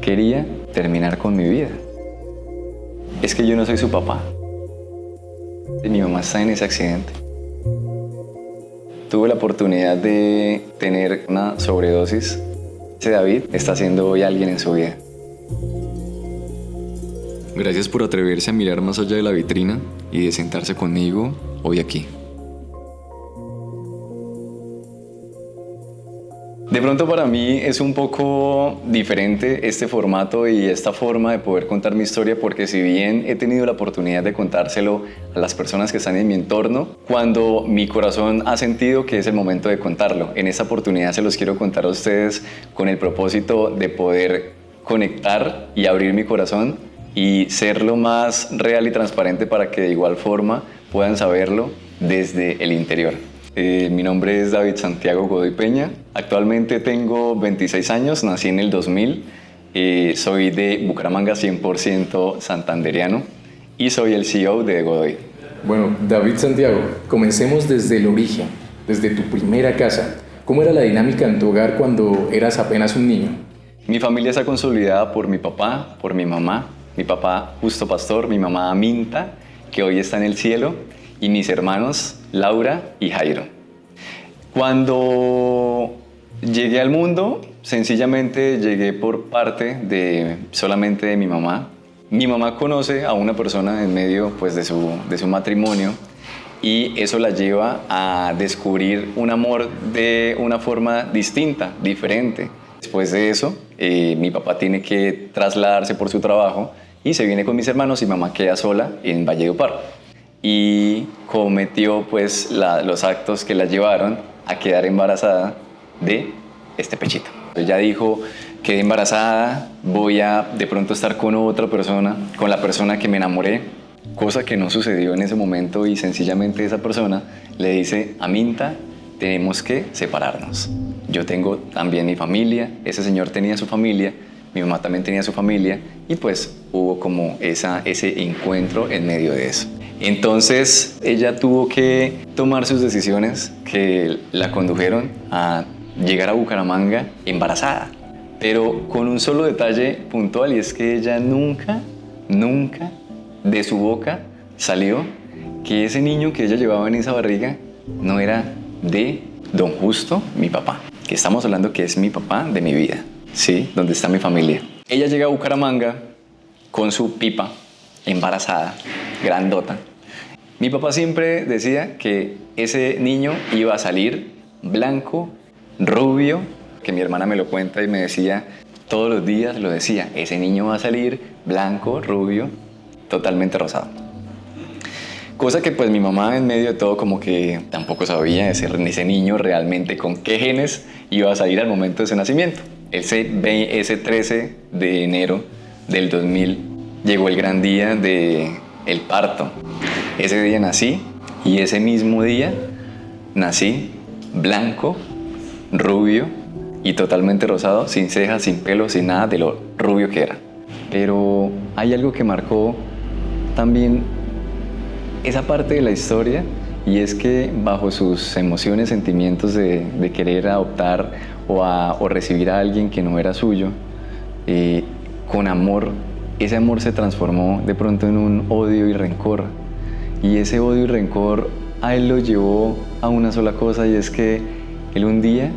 quería terminar con mi vida. Es que yo no soy su papá. Mi mamá está en ese accidente. Tuve la oportunidad de tener una sobredosis. Ese David está siendo hoy alguien en su vida. Gracias por atreverse a mirar más allá de la vitrina y de sentarse conmigo hoy aquí. De pronto para mí es un poco diferente este formato y esta forma de poder contar mi historia, porque si bien he tenido la oportunidad de contárselo a las personas que están en mi entorno, cuando mi corazón ha sentido que es el momento de contarlo, en esta oportunidad se los quiero contar a ustedes con el propósito de poder conectar y abrir mi corazón y ser lo más real y transparente para que de igual forma puedan saberlo desde el interior. Mi nombre es David Santiago Godoy Peña. Actualmente tengo 26 años, nací en el 2000. Soy de Bucaramanga, 100% santandereano, y soy el CEO de Godoy. Bueno, David Santiago, comencemos desde el origen, desde tu primera casa. ¿Cómo era la dinámica en tu hogar cuando eras apenas un niño? Mi familia está consolidada por mi papá, por mi mamá. Mi papá, Justo Pastor, mi mamá, Aminta, que hoy está en el cielo, y mis hermanos, Laura y Jairo. Cuando llegué al mundo, sencillamente llegué por parte solamente de mi mamá. Mi mamá conoce a una persona en medio pues, de su matrimonio, y eso la lleva a descubrir un amor de una forma distinta, diferente. Después de eso, mi papá tiene que trasladarse por su trabajo y se viene con mis hermanos, y mamá queda sola en Valledupar. Y cometió pues los actos que la llevaron a quedar embarazada de este pechito. Ella dijo: quedé embarazada, voy a de pronto estar con otra persona, con la persona que me enamoré, cosa que no sucedió en ese momento, y sencillamente esa persona le dice: Aminta, tenemos que separarnos. Yo tengo también mi familia, ese señor tenía su familia, mi mamá también tenía su familia, y pues hubo como ese encuentro en medio de eso. Entonces ella tuvo que tomar sus decisiones que la condujeron a llegar a Bucaramanga embarazada, pero con un solo detalle puntual, y es que ella nunca de su boca salió que ese niño que ella llevaba en esa barriga no era de don Justo, mi papá, que estamos hablando que es mi papá de mi vida, ¿sí? Donde está mi familia. Ella llega a Bucaramanga con su pipa, embarazada, grandota. Mi papá siempre decía que ese niño iba a salir blanco, rubio, que mi hermana me lo cuenta y me decía, todos los días lo decía, ese niño va a salir blanco, rubio, totalmente rosado. Cosa que pues mi mamá en medio de todo como que tampoco sabía ese niño realmente con qué genes iba a salir al momento de su nacimiento. Ese 13 de enero del 2000 llegó el gran día del parto. Ese día nací, y ese mismo día nací blanco, rubio y totalmente rosado, sin cejas, sin pelo, sin nada de lo rubio que era. Pero hay algo que marcó también esa parte de la historia, y es que bajo sus emociones, sentimientos de querer adoptar o recibir a alguien que no era suyo, con amor, ese amor se transformó de pronto en un odio y rencor. Y ese odio y rencor a él lo llevó a una sola cosa, y es que él un día,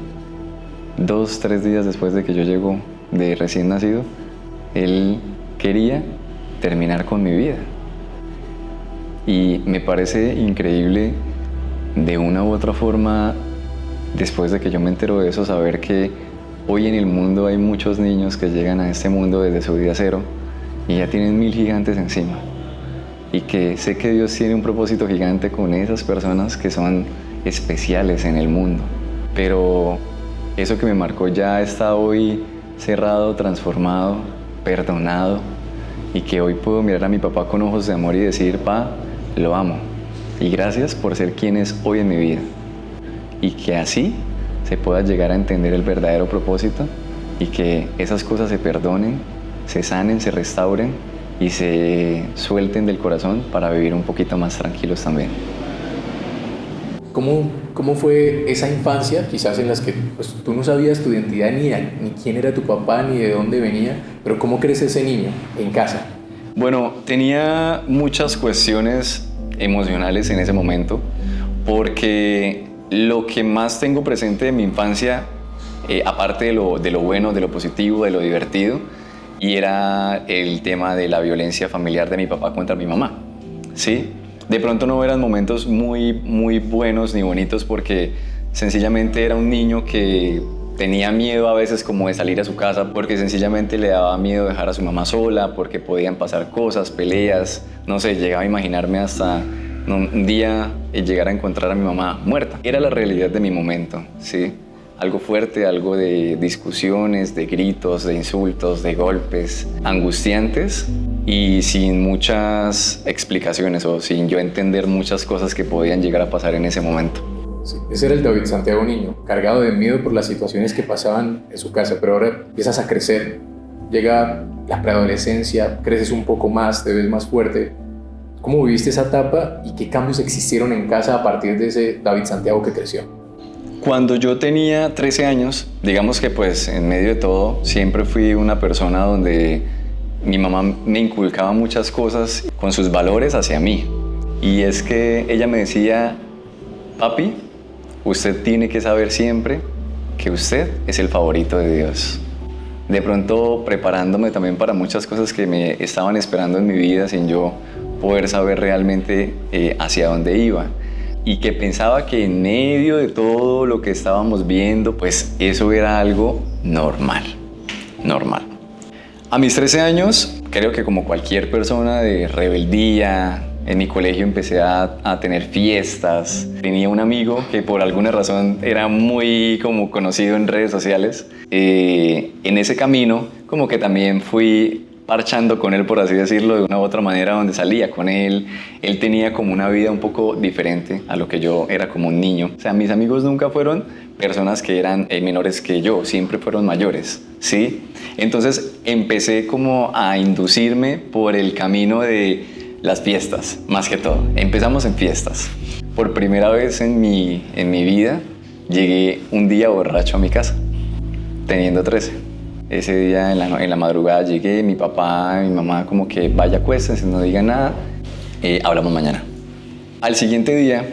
2, 3 días después de que yo llego de recién nacido, él quería terminar con mi vida. Y me parece increíble, de una u otra forma, después de que yo me entero de eso, saber que hoy en el mundo hay muchos niños que llegan a este mundo desde su día cero y ya tienen 1000 gigantes encima. Y que sé que Dios tiene un propósito gigante con esas personas que son especiales en el mundo. Pero eso que me marcó ya está hoy cerrado, transformado, perdonado, y que hoy puedo mirar a mi papá con ojos de amor y decir: pa, lo amo, y gracias por ser quien es hoy en mi vida. Y que así se pueda llegar a entender el verdadero propósito, y que esas cosas se perdonen, se sanen, se restauren y se suelten del corazón para vivir un poquito más tranquilos también. ¿Cómo fue esa infancia, quizás en las que pues, tú no sabías tu identidad ni quién era tu papá, ni de dónde venía, pero cómo crece ese niño en casa? Bueno, tenía muchas cuestiones emocionales en ese momento, porque lo que más tengo presente de mi infancia, aparte de lo bueno, de lo positivo, de lo divertido, y era el tema de la violencia familiar de mi papá contra mi mamá, ¿sí? De pronto no eran momentos muy buenos ni bonitos, porque sencillamente era un niño que tenía miedo a veces como de salir a su casa, porque sencillamente le daba miedo dejar a su mamá sola, porque podían pasar cosas, peleas, no sé, llegaba a imaginarme hasta un día llegar a encontrar a mi mamá muerta. Era la realidad de mi momento, ¿sí? Algo fuerte, algo de discusiones, de gritos, de insultos, de golpes, angustiantes y sin muchas explicaciones o sin yo entender muchas cosas que podían llegar a pasar en ese momento. Sí, ese era el David Santiago niño, cargado de miedo por las situaciones que pasaban en su casa, pero ahora empiezas a crecer, llega la preadolescencia, creces un poco más, te ves más fuerte. ¿Cómo viviste esa etapa y qué cambios existieron en casa a partir de ese David Santiago que creció? Cuando yo tenía 13 años, digamos que pues en medio de todo siempre fui una persona donde mi mamá me inculcaba muchas cosas con sus valores hacia mí. Y es que ella me decía, papi, usted tiene que saber siempre que usted es el favorito de Dios. De pronto preparándome también para muchas cosas que me estaban esperando en mi vida sin yo poder saber realmente hacia dónde iba. Y que pensaba que en medio de todo lo que estábamos viendo, pues eso era algo normal. A mis 13 años, creo que como cualquier persona de rebeldía, en mi colegio empecé a tener fiestas. Tenía un amigo que por alguna razón era muy como conocido en redes sociales. En ese camino como que también fui parchando con él, por así decirlo, de una u otra manera, donde salía con él. Él tenía como una vida un poco diferente a lo que yo era como un niño. O sea, mis amigos nunca fueron personas que eran menores que yo, siempre fueron mayores, ¿sí? Entonces empecé como a inducirme por el camino de las fiestas, más que todo. Empezamos en fiestas. Por primera vez en mi vida llegué un día borracho a mi casa, teniendo 13. Ese día en la madrugada llegué, mi papá y mi mamá como que vaya, acuéstense, no digan nada, hablamos mañana. Al siguiente día,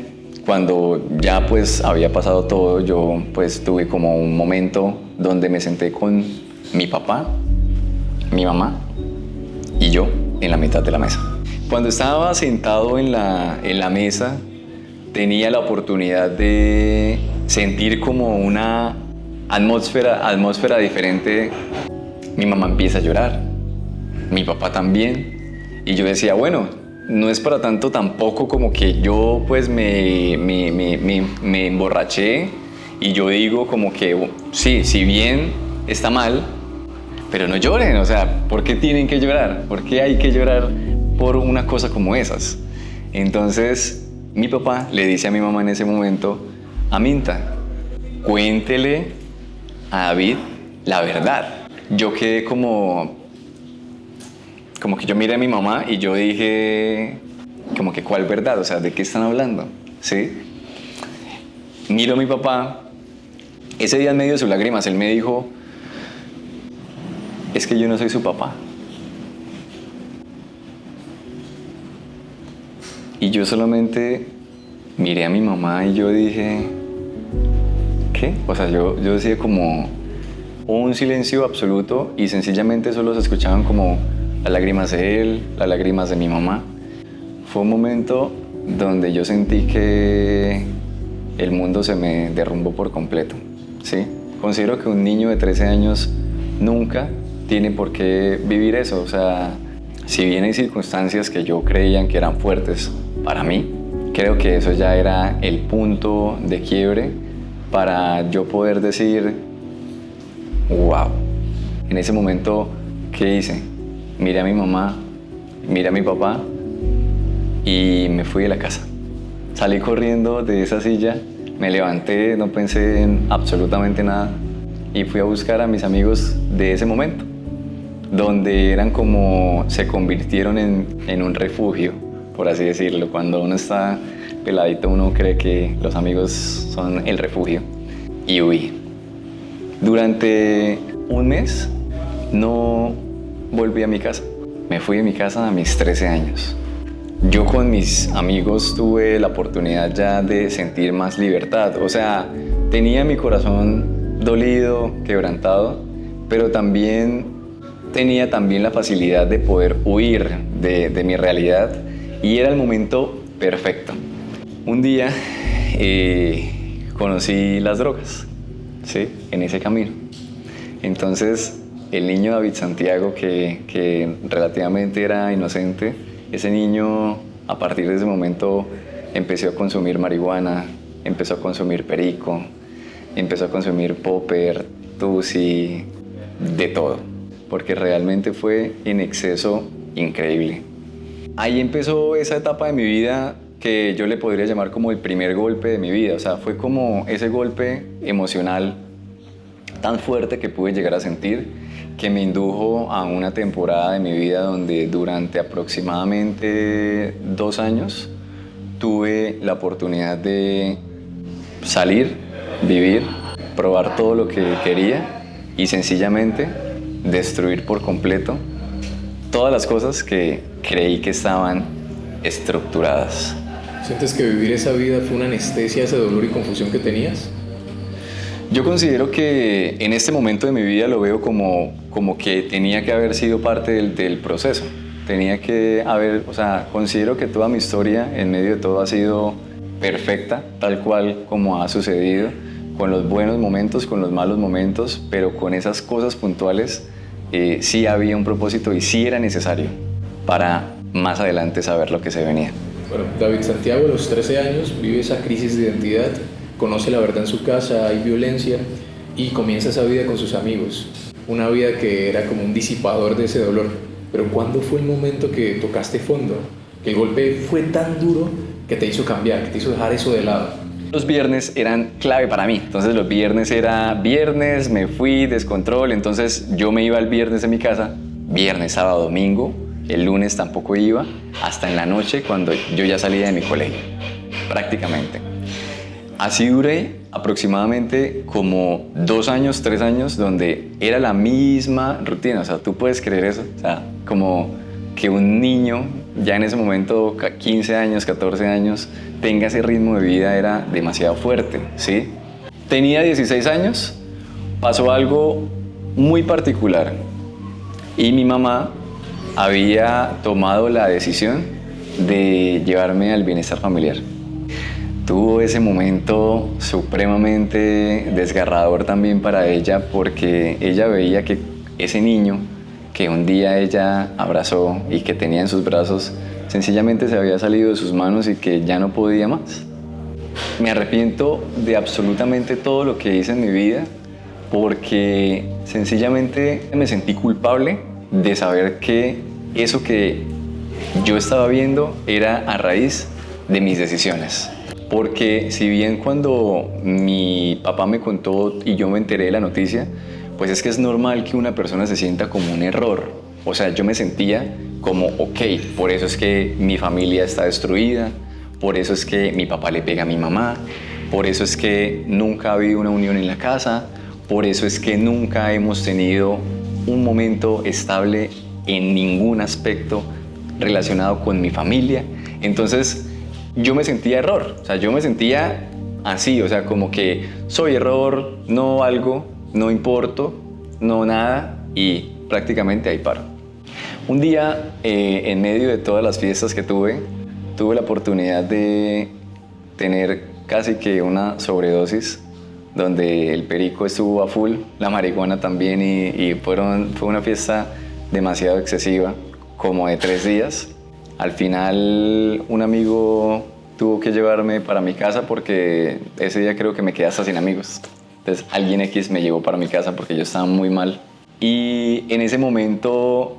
cuando ya pues había pasado todo, yo pues tuve como un momento donde me senté con mi papá, mi mamá y yo en la mitad de la mesa. Cuando estaba sentado en la mesa, tenía la oportunidad de sentir como una atmósfera diferente. Mi mamá empieza a llorar, mi papá también, y yo decía, bueno, no es para tanto tampoco como que yo pues me emborraché y yo digo como que sí, si bien está mal, pero no lloren, o sea, ¿por qué tienen que llorar? ¿Por qué hay que llorar por una cosa como esas? Entonces mi papá le dice a mi mamá en ese momento, Aminta, cuéntele a David la verdad. Yo quedé como que yo miré a mi mamá y yo dije, como que ¿cuál verdad? O sea, ¿de qué están hablando? ¿Sí? Miro a mi papá, ese día en medio de sus lágrimas, él me dijo, es que yo no soy su papá. Y yo solamente miré a mi mamá y yo dije, ¿qué? O sea, yo decía como un silencio absoluto y sencillamente solo se escuchaban como las lágrimas de él, las lágrimas de mi mamá. Fue un momento donde yo sentí que el mundo se me derrumbó por completo, ¿sí? Considero que un niño de 13 años nunca tiene por qué vivir eso. O sea, si bien hay circunstancias que yo creía que eran fuertes para mí, creo que eso ya era el punto de quiebre para yo poder decir, wow. En ese momento, ¿qué hice? Miré a mi mamá, miré a mi papá y me fui de la casa. Salí corriendo de esa silla, me levanté, no pensé en absolutamente nada y fui a buscar a mis amigos de ese momento, donde eran como, se convirtieron en un refugio, por así decirlo. Cuando uno está peladito uno cree que los amigos son el refugio y huí. Durante un mes no volví a mi casa. Me fui de mi casa a mis 13 años. Yo con mis amigos tuve la oportunidad ya de sentir más libertad. O sea, tenía mi corazón dolido, quebrantado, pero también tenía la facilidad de poder huir de mi realidad y era el momento perfecto. Un día conocí las drogas, ¿sí? En ese camino. Entonces, el niño David Santiago, que relativamente era inocente, ese niño a partir de ese momento empezó a consumir marihuana, empezó a consumir perico, empezó a consumir popper, tusi, de todo, porque realmente fue en exceso increíble. Ahí empezó esa etapa de mi vida que yo le podría llamar como el primer golpe de mi vida, o sea, fue como ese golpe emocional tan fuerte que pude llegar a sentir, que me indujo a una temporada de mi vida donde durante aproximadamente 2 años tuve la oportunidad de salir, vivir, probar todo lo que quería y sencillamente destruir por completo todas las cosas que creí que estaban estructuradas. ¿Sientes que vivir esa vida fue una anestesia a ese dolor y confusión que tenías? Yo considero que en este momento de mi vida lo veo como que tenía que haber sido parte del proceso. Tenía que haber, o sea, considero que toda mi historia en medio de todo ha sido perfecta, tal cual como ha sucedido, con los buenos momentos, con los malos momentos, pero con esas cosas puntuales sí había un propósito y sí era necesario para más adelante saber lo que se venía. Bueno, David Santiago a los 13 años vive esa crisis de identidad, conoce la verdad en su casa, hay violencia y comienza esa vida con sus amigos. Una vida que era como un disipador de ese dolor. Pero ¿cuándo fue el momento que tocaste fondo? Que el golpe fue tan duro que te hizo cambiar, que te hizo dejar eso de lado. Los viernes eran clave para mí. Entonces los viernes era viernes, me fui, descontrol. Entonces yo me iba el viernes a mi casa, viernes, sábado, domingo. El lunes tampoco iba, hasta en la noche cuando yo ya salía de mi colegio, prácticamente. Así duré aproximadamente como 2 años, 3 años, donde era la misma rutina. O sea, tú puedes creer eso. O sea, como que un niño, ya en ese momento, 15 años, 14 años, tenga ese ritmo de vida era demasiado fuerte, ¿sí? Tenía 16 años, pasó algo muy particular y mi mamá había tomado la decisión de llevarme al bienestar familiar. Tuvo ese momento supremamente desgarrador también para ella porque ella veía que ese niño que un día ella abrazó y que tenía en sus brazos sencillamente se había salido de sus manos y que ya no podía más. Me arrepiento de absolutamente todo lo que hice en mi vida porque sencillamente me sentí culpable de saber que eso que yo estaba viendo era a raíz de mis decisiones. Porque si bien cuando mi papá me contó y yo me enteré de la noticia, pues es que es normal que una persona se sienta como un error. O sea, yo me sentía como, ok, por eso es que mi familia está destruida, por eso es que mi papá le pega a mi mamá, por eso es que nunca ha habido una unión en la casa, por eso es que nunca hemos tenido un momento estable en ningún aspecto relacionado con mi familia. Entonces yo me sentía error, o sea, yo me sentía así, o sea, como que soy error, no valgo, no importo, no nada y prácticamente ahí paro. Un día, en medio de todas las fiestas que tuve la oportunidad de tener casi que una sobredosis donde el perico estuvo a full, la marihuana también y fue una fiesta demasiado excesiva, como de 3 días. Al final un amigo tuvo que llevarme para mi casa porque ese día creo que me quedé hasta sin amigos. Entonces alguien X me llevó para mi casa porque yo estaba muy mal. Y en ese momento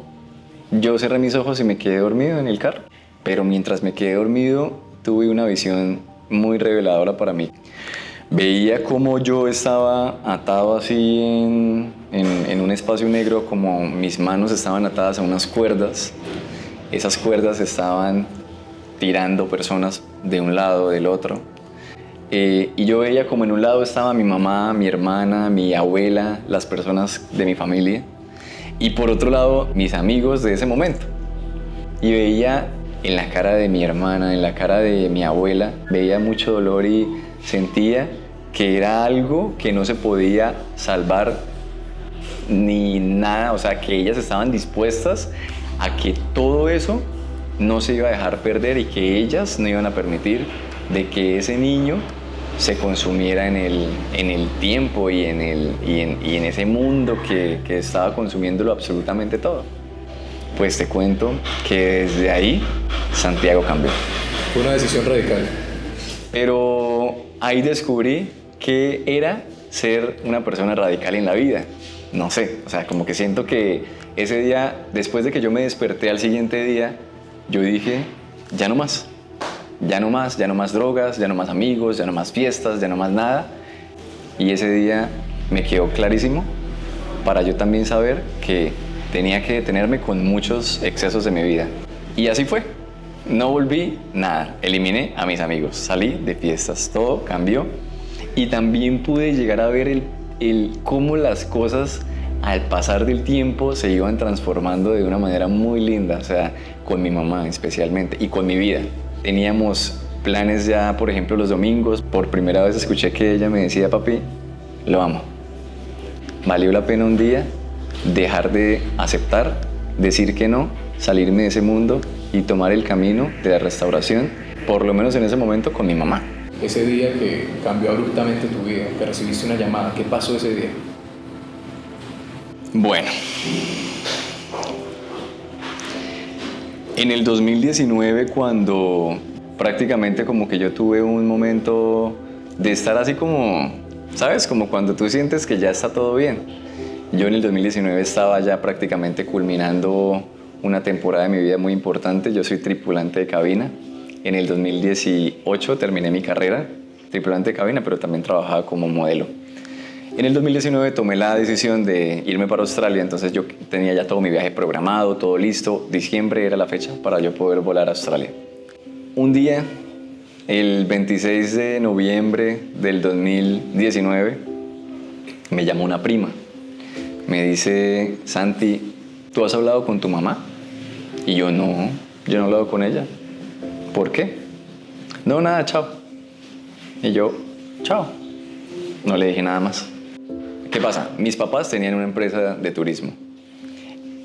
yo cerré mis ojos y me quedé dormido en el carro. Pero mientras me quedé dormido tuve una visión muy reveladora para mí. Veía cómo yo estaba atado así en un espacio negro, como mis manos estaban atadas a unas cuerdas. Esas cuerdas estaban tirando personas de un lado, del otro. Y yo veía como en un lado estaba mi mamá, mi hermana, mi abuela, las personas de mi familia, y por otro lado mis amigos de ese momento. Y veía en la cara de mi hermana, en la cara de mi abuela, veía mucho dolor y sentía que era algo que no se podía salvar ni nada, o sea, que ellas estaban dispuestas a que todo eso no se iba a dejar perder y que ellas no iban a permitir de que ese niño se consumiera en el tiempo y en ese mundo que estaba consumiéndolo absolutamente todo. Pues te cuento que desde ahí Santiago cambió. Fue una decisión radical. Pero ahí descubrí que era ser una persona radical en la vida. No sé, o sea, como que siento que ese día, después de que yo me desperté al siguiente día, yo dije, ya no más. Ya no más drogas, ya no más amigos, ya no más fiestas, ya no más nada. Y ese día me quedó clarísimo para yo también saber que tenía que detenerme con muchos excesos de mi vida. Y así fue. No volví nada. Eliminé a mis amigos. Salí de fiestas. Todo cambió. Y también pude llegar a ver cómo las cosas al pasar del tiempo se iban transformando de una manera muy linda. O sea, con mi mamá especialmente y con mi vida. Teníamos planes ya, por ejemplo, los domingos. Por primera vez escuché que ella me decía, papi, lo amo. Valió la pena un día dejar de aceptar, decir que no, salirme de ese mundo y tomar el camino de la restauración, por lo menos en ese momento con mi mamá. Ese día que cambió abruptamente tu vida, que recibiste una llamada, ¿qué pasó ese día? Bueno, en el 2019, cuando prácticamente como que yo tuve un momento de estar así como, ¿sabes? Como cuando tú sientes que ya está todo bien. Yo en el 2019 estaba ya prácticamente culminando una temporada de mi vida muy importante. Yo soy tripulante de cabina. En el 2018 terminé mi carrera, tripulante de cabina, pero también trabajaba como modelo. En el 2019 tomé la decisión de irme para Australia, entonces yo tenía ya todo mi viaje programado, todo listo. Diciembre era la fecha para yo poder volar a Australia. Un día, el 26 de noviembre del 2019, me llamó una prima. Me dice, Santi, ¿tú has hablado con tu mamá? Y yo no he hablado con ella. ¿Por qué? No, nada, chao. Y yo, chao. No le dije nada más. ¿Qué pasa? Mis papás tenían una empresa de turismo.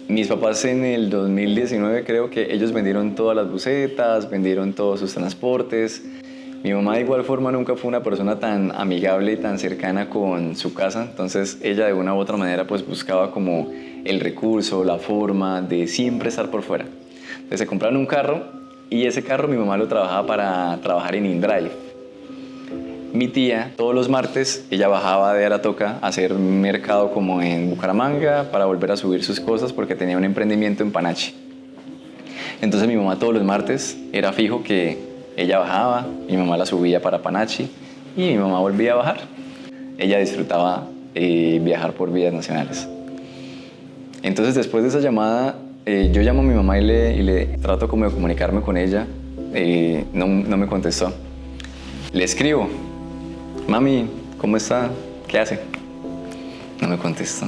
Mis papás en el 2019 creo que ellos vendieron todas las busetas, vendieron todos sus transportes. Mi mamá de igual forma nunca fue una persona tan amigable y tan cercana con su casa, entonces ella de una u otra manera pues buscaba como el recurso, la forma de siempre estar por fuera. Entonces se compraron un carro y ese carro mi mamá lo trabajaba para trabajar en InDrive. Mi tía todos los martes ella bajaba de Aratoca a hacer mercado como en Bucaramanga para volver a subir sus cosas porque tenía un emprendimiento en Panachi. Entonces mi mamá todos los martes era fijo que ella bajaba, mi mamá la subía para Panachi y mi mamá volvía a bajar. Ella disfrutaba viajar por vías nacionales. Entonces después de esa llamada, yo llamo a mi mamá y le trato como de comunicarme con ella. No me contestó. Le escribo, mami, ¿cómo está? ¿Qué hace? No me contestó.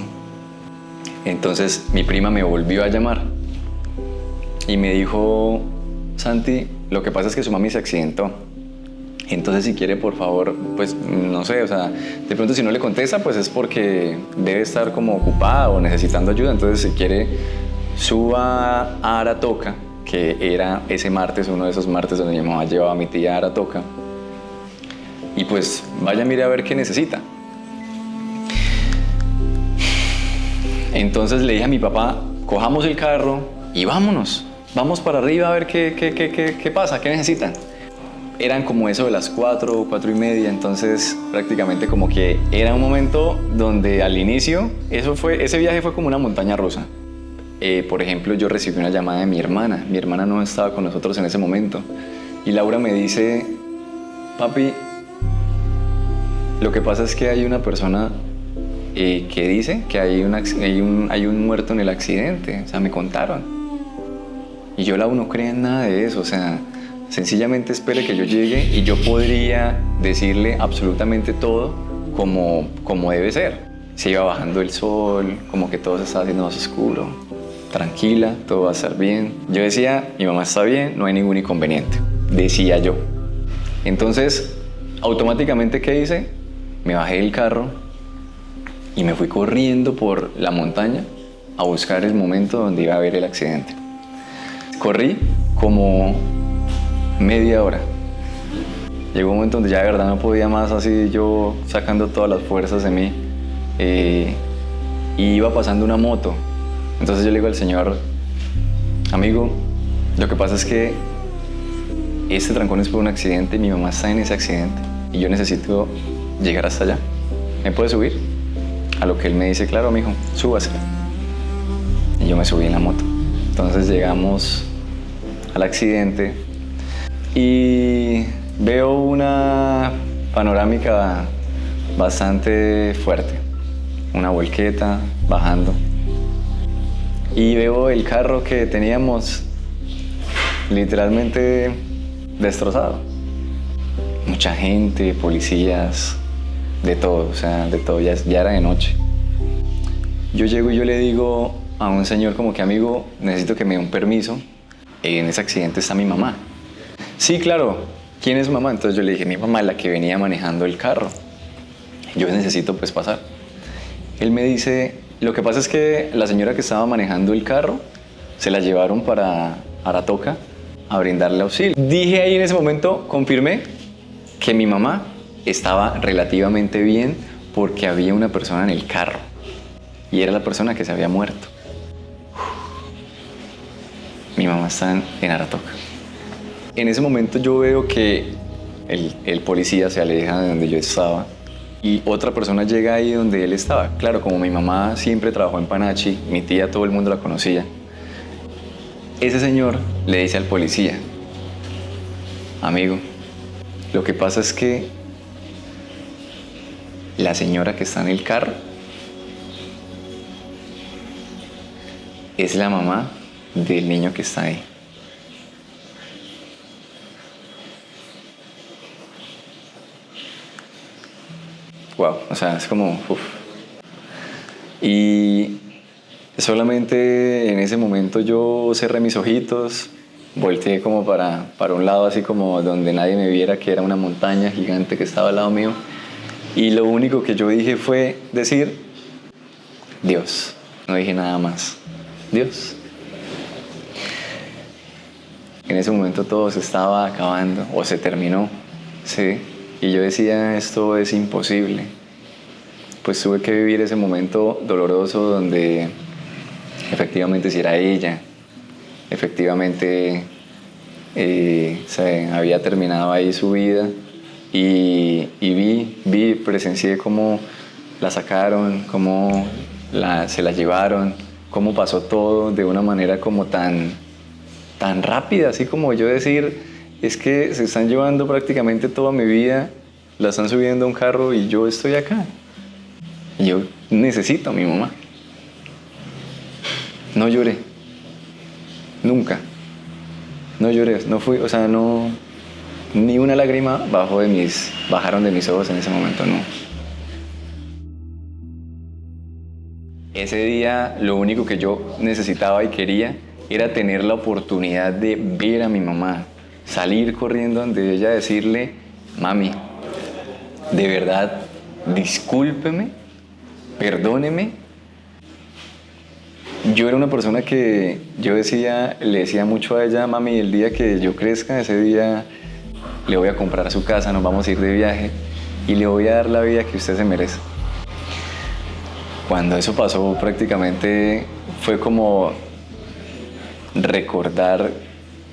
Entonces mi prima me volvió a llamar y me dijo, Santi, lo que pasa es que su mami se accidentó. Entonces, si quiere, por favor, pues, no sé, o sea, de pronto si no le contesta, pues es porque debe estar como ocupada o necesitando ayuda. Entonces, si quiere, suba a Aratoca, que era ese martes, uno de esos martes donde mi mamá llevaba a mi tía a Aratoca. Y pues, vaya, mire a ver qué necesita. Entonces le dije a mi papá, cojamos el carro y vámonos. Vamos para arriba a ver qué pasa, qué necesitan. Eran como eso de las 4, 4:30, entonces prácticamente como que era un momento donde al inicio, ese viaje fue como una montaña rusa. Por ejemplo, yo recibí una llamada de mi hermana no estaba con nosotros en ese momento, y Laura me dice, papi, lo que pasa es que hay una persona que dice que hay un muerto en el accidente, o sea, me contaron. Y yo, Lau, no creía en nada de eso, o sea, sencillamente espere que yo llegue y yo podría decirle absolutamente todo como debe ser. Se iba bajando el sol, como que todo se estaba haciendo más oscuro. Tranquila, todo va a estar bien. Yo decía, mi mamá está bien, no hay ningún inconveniente. Decía yo. Entonces, automáticamente, ¿qué hice? Me bajé del carro y me fui corriendo por la montaña a buscar el momento donde iba a haber el accidente. Corrí como media hora. Llegó un momento donde ya de verdad no podía más, así yo sacando todas las fuerzas de mí. Y iba pasando una moto. Entonces yo le digo al señor, amigo, lo que pasa es que este trancón es por un accidente, mi mamá está en ese accidente y yo necesito llegar hasta allá. ¿Me puede subir? A lo que él me dice, claro, mijo, súbase. Y yo me subí en la moto. Entonces llegamos al accidente y veo una panorámica bastante fuerte. Una volqueta bajando. Y veo el carro que teníamos literalmente destrozado. Mucha gente, policías, de todo, o sea, de todo, ya era de noche. Yo llego y yo le digo a un señor como que, amigo, necesito que me dé un permiso. En ese accidente está mi mamá. Sí, claro, ¿quién es mamá? Entonces yo le dije, mi mamá es la que venía manejando el carro. Yo necesito pues pasar. Él me dice, lo que pasa es que la señora que estaba manejando el carro se la llevaron para Aratoca a brindarle auxilio. Dije ahí en ese momento, confirmé que mi mamá estaba relativamente bien porque había una persona en el carro y era la persona que se había muerto. Mi mamá está en Aratoca. En ese momento yo veo que el policía se aleja de donde yo estaba y otra persona llega ahí donde él estaba. Claro, como mi mamá siempre trabajó en Panachi, mi tía todo el mundo la conocía. Ese señor le dice al policía, amigo, lo que pasa es que la señora que está en el carro es la mamá del niño que está ahí. Wow, o sea, es como... uf. Y solamente en ese momento yo cerré mis ojitos, volteé como para un lado, así como donde nadie me viera, que era una montaña gigante que estaba al lado mío. Y lo único que yo dije fue decir, Dios. No dije nada más. Dios. En ese momento todo se estaba acabando, o se terminó, ¿sí? Y yo decía, esto es imposible. Pues tuve que vivir ese momento doloroso donde efectivamente si era ella, efectivamente se había terminado ahí su vida y presencié cómo la sacaron, cómo se la llevaron, cómo pasó todo de una manera como tan rápida, así como yo decir, es que se están llevando prácticamente toda mi vida, la están subiendo a un carro y yo estoy acá. Y yo necesito a mi mamá. No lloré. Nunca. No lloré. No fui, o sea, no... Ni una lágrima bajaron de mis ojos en ese momento, no. Ese día lo único que yo necesitaba y quería era tener la oportunidad de ver a mi mamá, salir corriendo ante ella, decirle, mami, de verdad, discúlpeme, perdóneme. Yo era una persona que le decía mucho a ella, mami, el día que yo crezca, ese día le voy a comprar su casa, nos vamos a ir de viaje y le voy a dar la vida que usted se merece. Cuando eso pasó, prácticamente fue como recordar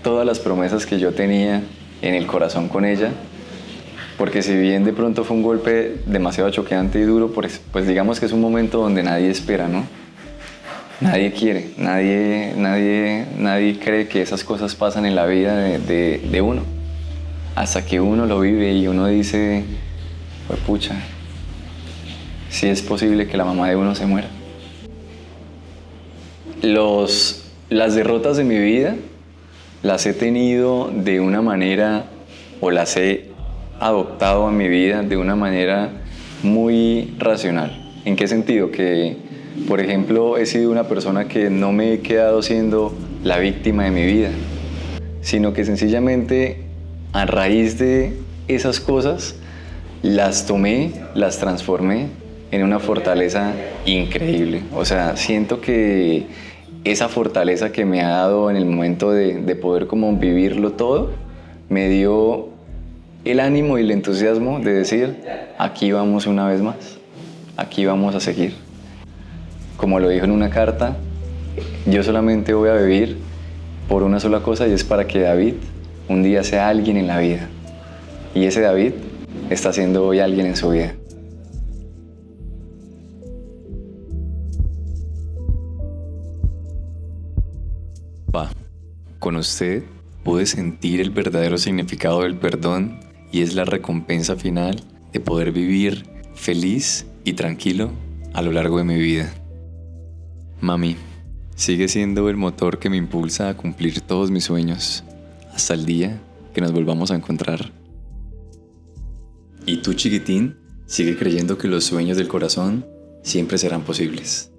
todas las promesas que yo tenía en el corazón con ella, porque si bien de pronto fue un golpe demasiado choqueante y duro, pues digamos que es un momento donde nadie espera, ¿no? Nadie quiere, nadie cree que esas cosas pasan en la vida de uno, hasta que uno lo vive y uno dice, pues pucha, sí es posible que la mamá de uno se muera. Las derrotas de mi vida las he tenido de una manera, o las he adoptado en mi vida de una manera muy racional. ¿En qué sentido? Que, por ejemplo, he sido una persona que no me he quedado siendo la víctima de mi vida, sino que sencillamente a raíz de esas cosas las tomé, las transformé en una fortaleza increíble. O sea, siento que esa fortaleza que me ha dado en el momento de poder como vivirlo todo, me dio el ánimo y el entusiasmo de decir, aquí vamos una vez más, aquí vamos a seguir. Como lo dijo en una carta, yo solamente voy a vivir por una sola cosa, y es para que David un día sea alguien en la vida. Y ese David está siendo hoy alguien en su vida. Con usted pude sentir el verdadero significado del perdón, y es la recompensa final de poder vivir feliz y tranquilo a lo largo de mi vida. Mami, sigue siendo el motor que me impulsa a cumplir todos mis sueños, hasta el día que nos volvamos a encontrar. Y tú, chiquitín, sigue creyendo que los sueños del corazón siempre serán posibles.